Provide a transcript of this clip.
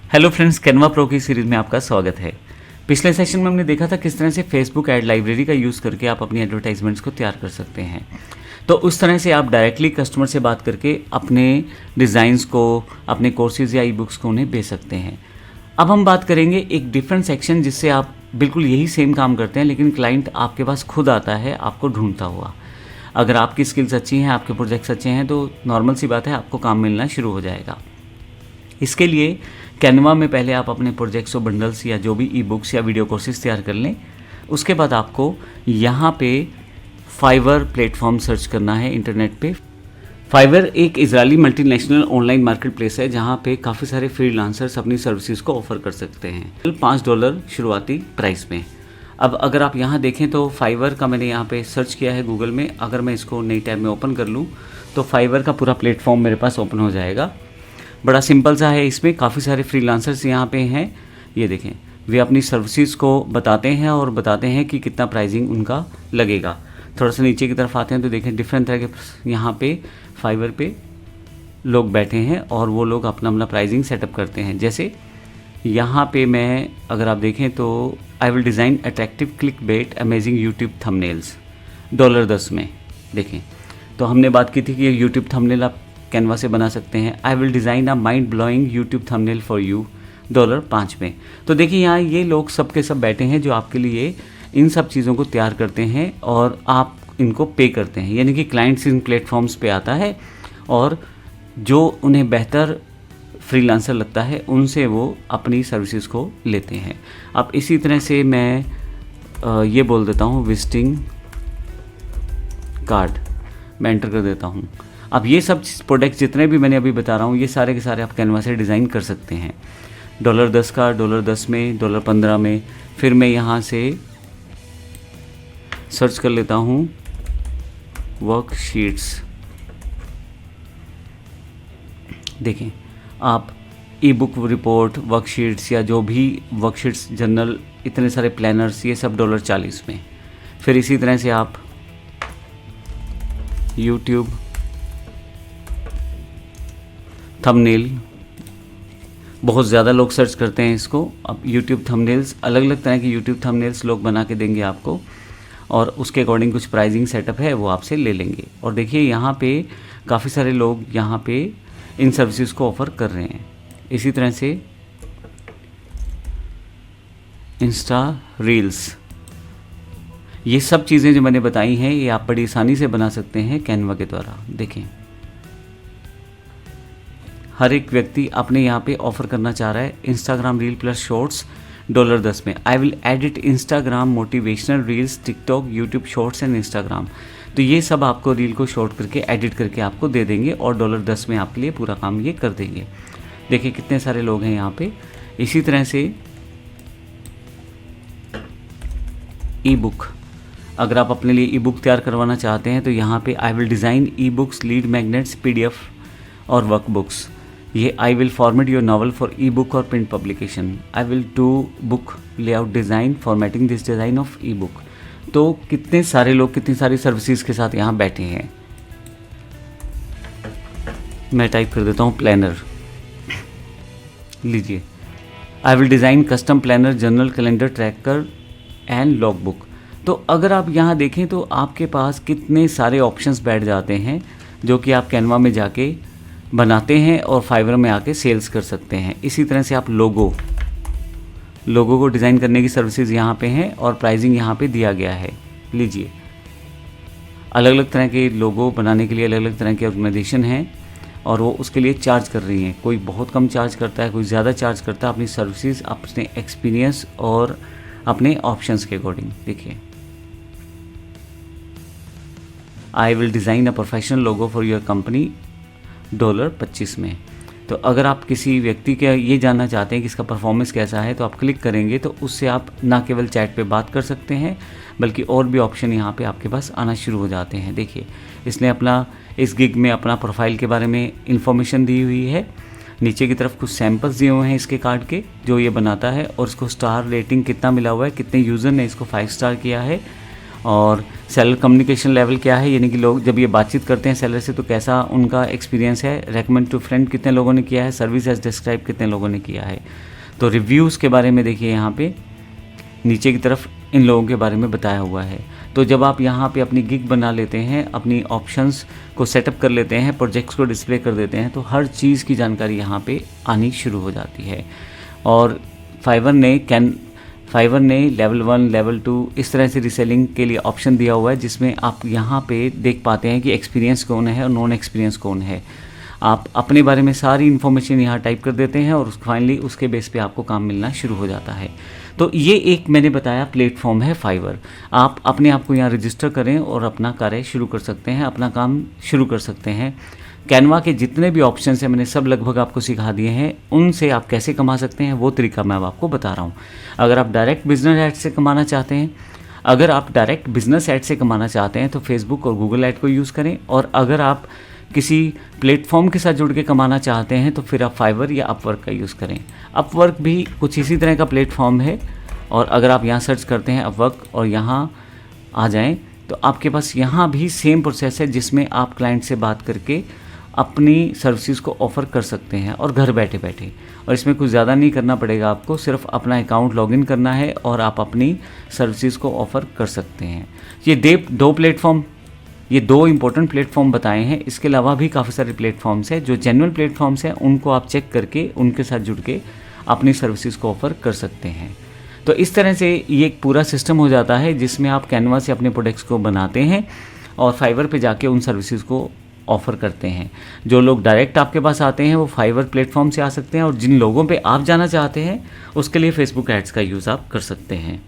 Hello friends, Canva pro की series में आपका स्वागत है। पिछले सेशन में हमने देखा था किस तरह से फेसबुक ऐड लाइब्रेरी का यूज़ करके आप अपनी एडवर्टाइजमेंट्स को तैयार कर सकते हैं। तो उस तरह से आप डायरेक्टली कस्टमर से बात करके अपने डिज़ाइंस को, अपने कोर्सेज या ई बुक्स को उन्हें बेच सकते हैं। अब हम बात करेंगे एक डिफरेंट सेक्शन जिससे आप बिल्कुल यही सेम काम करते हैं, लेकिन क्लाइंट आपके पास खुद आता है आपको ढूंढता हुआ। अगर आपकी स्किल्स अच्छी हैं, आपके प्रोजेक्ट्स अच्छे हैं, तो नॉर्मल सी बात है, आपको काम मिलना शुरू हो जाएगा। इसके लिए कैनवा में पहले आप अपने प्रोजेक्ट्स और बंडल्स या जो भी ई बुक्स या वीडियो कोर्सेज तैयार कर लें। उसके बाद आपको यहाँ पे फाइवर प्लेटफॉर्म सर्च करना है इंटरनेट पे। फाइवर एक Israeli multinational online market place है जहाँ पे काफ़ी सारे फ्रीलांसर्स अपनी सर्विसेज को ऑफर कर सकते हैं $5 शुरुआती प्राइस में। अब अगर आप यहाँ देखें तो फाइवर का मैंने यहाँ पे सर्च किया है गूगल में। अगर मैं इसको नई टैब में ओपन कर लूँ तो फाइवर का पूरा प्लेटफॉर्म मेरे पास ओपन हो जाएगा। बड़ा सिंपल सा है, इसमें काफ़ी सारे फ्रीलांसर्स यहाँ पे हैं। ये देखें, वे अपनी सर्विसेज को बताते हैं और बताते हैं कि कितना प्राइसिंग उनका लगेगा। थोड़ा सा नीचे की तरफ आते हैं तो देखें डिफरेंट तरह के यहाँ पे फाइवर पे लोग बैठे हैं और वो लोग अपना अपना प्राइसिंग सेटअप करते हैं। जैसे यहाँ पे मैं अगर आप देखें तो आई will design attractive click bait amazing YouTube thumbnails $10 में। देखें, तो हमने बात की थी कि यूट्यूब थंबनेल आप कैनवा से बना सकते हैं। आई will design a mind blowing YouTube thumbnail for you $5 में। तो देखिए यहाँ ये लोग सब के सब बैठे हैं जो आपके लिए इन सब चीज़ों को तैयार करते हैं और आप इनको पे करते हैं। यानी कि क्लाइंट्स इन प्लेटफॉर्म्स पे आता है और जो उन्हें बेहतर फ्रीलांसर लगता है उनसे वो अपनी सर्विसेज को लेते हैं। अब इसी तरह से मैं ये बोल देता हूँ विजिटिंग कार्ड, मैं एंटर कर देता हूँ। अब ये सब प्रोडक्ट्स जितने भी मैंने अभी बता रहा हूँ ये सारे के सारे आप कैनवा से डिज़ाइन कर सकते हैं। $10 का, $10 में, $15 में। फिर मैं यहाँ से सर्च कर लेता हूँ वर्कशीट्स। देखें, आप ई बुक रिपोर्ट, वर्कशीट्स या जो भी वर्कशीट्स, जर्नल, इतने सारे प्लानर्स, ये सब $40 में। फिर इसी तरह से आप यूट्यूब थंबनेल, बहुत ज़्यादा लोग सर्च करते हैं इसको। अब यूट्यूब थंबनेल्स, अलग अलग तरह के यूट्यूब थंबनेल्स लोग बना के देंगे आपको और उसके अकॉर्डिंग कुछ प्राइसिंग सेटअप है वो आपसे ले लेंगे। और देखिए यहाँ पे काफ़ी सारे लोग यहाँ पे इन सर्विसेज को ऑफ़र कर रहे हैं। इसी तरह से इंस्टा रील्स, ये सब चीज़ें जो मैंने बताई हैं ये आप बड़ी आसानी से बना सकते हैं कैनवा के द्वारा। देखें, हर एक व्यक्ति अपने यहाँ पे ऑफ़र करना चाह रहा है इंस्टाग्राम रील प्लस शॉर्ट्स $10 में। I will edit Instagram motivational reels, TikTok, YouTube shorts and Instagram. तो ये सब आपको रील को शॉर्ट करके एडिट करके आपको दे देंगे और $10 में आपके लिए पूरा काम ये कर देंगे। देखिए कितने सारे लोग हैं यहाँ पे। इसी तरह से ई बुक, अगर आप अपने लिए ई बुक तैयार करवाना चाहते हैं तो यहाँ पे I will design ebooks, lead magnets, PDF और वर्क बुक्स। ये I will format your novel for ebook और print publication. I will do book layout design, formatting this design of ebook. तो कितने सारे लोग कितनी सारी services के साथ यहाँ बैठे हैं। मैं टाइप कर देता हूँ प्लानर। लीजिए, I will design custom planner, journal, calendar, tracker and log book. तो अगर आप यहाँ देखें तो आपके पास कितने सारे ऑप्शंस बैठ जाते हैं जो कि आप कैनवा में जाके बनाते हैं और फाइवर में आके सेल्स कर सकते हैं। इसी तरह से आप लोगो को डिज़ाइन करने की सर्विसेज यहाँ पे हैं और प्राइसिंग यहाँ पे दिया गया है। लीजिए, अलग अलग तरह के लोगो बनाने के लिए अलग अलग तरह के ऑर्गेनाइजेशन हैं और वो उसके लिए चार्ज कर रही हैं। कोई बहुत कम चार्ज करता है, कोई ज़्यादा चार्ज करता है, अपनी सर्विसेज, अपने एक्सपीरियंस और अपने ऑप्शंस के अकॉर्डिंग। देखिए, आई will design a professional logo for your company $25 में। तो अगर आप किसी व्यक्ति का ये जानना चाहते हैं कि इसका परफॉर्मेंस कैसा है तो आप क्लिक करेंगे तो उससे आप ना केवल चैट पे बात कर सकते हैं बल्कि और भी ऑप्शन यहाँ पे आपके पास आना शुरू हो जाते हैं। देखिए, इसने अपना इस गिग में अपना प्रोफाइल के बारे में इंफॉर्मेशन दी हुई है। नीचे की तरफ कुछ सैम्पल्स दिए हुए हैं इसके कार्ड के जो ये बनाता है और इसको स्टार रेटिंग कितना मिला हुआ है, कितने यूज़र ने इसको 5 स्टार किया है और सेलर कम्युनिकेशन लेवल क्या है, यानी कि लोग जब ये बातचीत करते हैं सेलर से तो कैसा उनका एक्सपीरियंस है, रेकमेंड टू फ्रेंड कितने लोगों ने किया है, सर्विस एज डिस्क्राइब कितने लोगों ने किया है। तो रिव्यूज़ के बारे में देखिए यहाँ पे नीचे की तरफ इन लोगों के बारे में बताया हुआ है। तो जब आप यहाँ पे अपनी गिग बना लेते हैं, अपनी ऑप्शंस को सेटअप कर लेते हैं, प्रोजेक्ट्स को डिस्प्ले कर देते हैं, तो हर चीज़ की जानकारी यहाँ पे आनी शुरू हो जाती है। और फाइवर ने लेवल 1, लेवल 2 इस तरह से रीसेलिंग के लिए ऑप्शन दिया हुआ है, जिसमें आप यहाँ पे देख पाते हैं कि एक्सपीरियंस कौन है और नॉन एक्सपीरियंस कौन है। आप अपने बारे में सारी इन्फॉर्मेशन यहाँ टाइप कर देते हैं और फाइनली उसके बेस पे आपको काम मिलना शुरू हो जाता है। तो ये एक मैंने बताया प्लेटफॉर्म है फाइवर। आप अपने आप को यहाँ रजिस्टर करें और अपना कार्य शुरू कर सकते हैं, अपना काम शुरू कर सकते हैं। कैनवा के जितने भी ऑप्शंस हैं मैंने सब लगभग आपको सिखा दिए हैं, उनसे आप कैसे कमा सकते हैं वो तरीका मैं अब आपको बता रहा हूँ। अगर आप डायरेक्ट बिजनेस ऐड से कमाना चाहते हैं तो फेसबुक और गूगल ऐड को यूज़ करें, और अगर आप किसी प्लेटफॉर्म के साथ जुड़ के कमाना चाहते हैं तो फिर आप फाइवर या अपवर्क का यूज़ करें। अपवर्क भी कुछ इसी तरह का प्लेटफॉर्म है, और अगर आप यहाँ सर्च करते हैं अपवर्क और यहाँ आ जाएं तो आपके पास यहाँ भी सेम प्रोसेस है, जिसमें आप क्लाइंट से बात करके अपनी सर्विसेज को ऑफ़र कर सकते हैं और घर बैठे बैठे। और इसमें कुछ ज़्यादा नहीं करना पड़ेगा, आपको सिर्फ अपना अकाउंट लॉगिन करना है और आप अपनी सर्विसेज को ऑफ़र कर सकते हैं। ये दो इंपॉर्टेंट प्लेटफॉर्म बताए हैं। इसके अलावा भी काफ़ी सारे प्लेटफॉर्म्स हैं जो जेन्युइन प्लेटफॉर्म्स हैं, उनको आप चेक करके उनके साथ जुड़ के अपनी सर्विसेज को ऑफ़र कर सकते हैं। तो इस तरह से ये एक पूरा सिस्टम हो जाता है जिसमें आप कैनवा से अपने प्रोडक्ट्स को बनाते हैं और फाइवर पे जाके उन सर्विसेज को ऑफ़र करते हैं। जो लोग डायरेक्ट आपके पास आते हैं वो फाइवर प्लेटफॉर्म से आ सकते हैं, और जिन लोगों पे आप जाना चाहते हैं उसके लिए फेसबुक एड्स का यूज़ आप कर सकते हैं।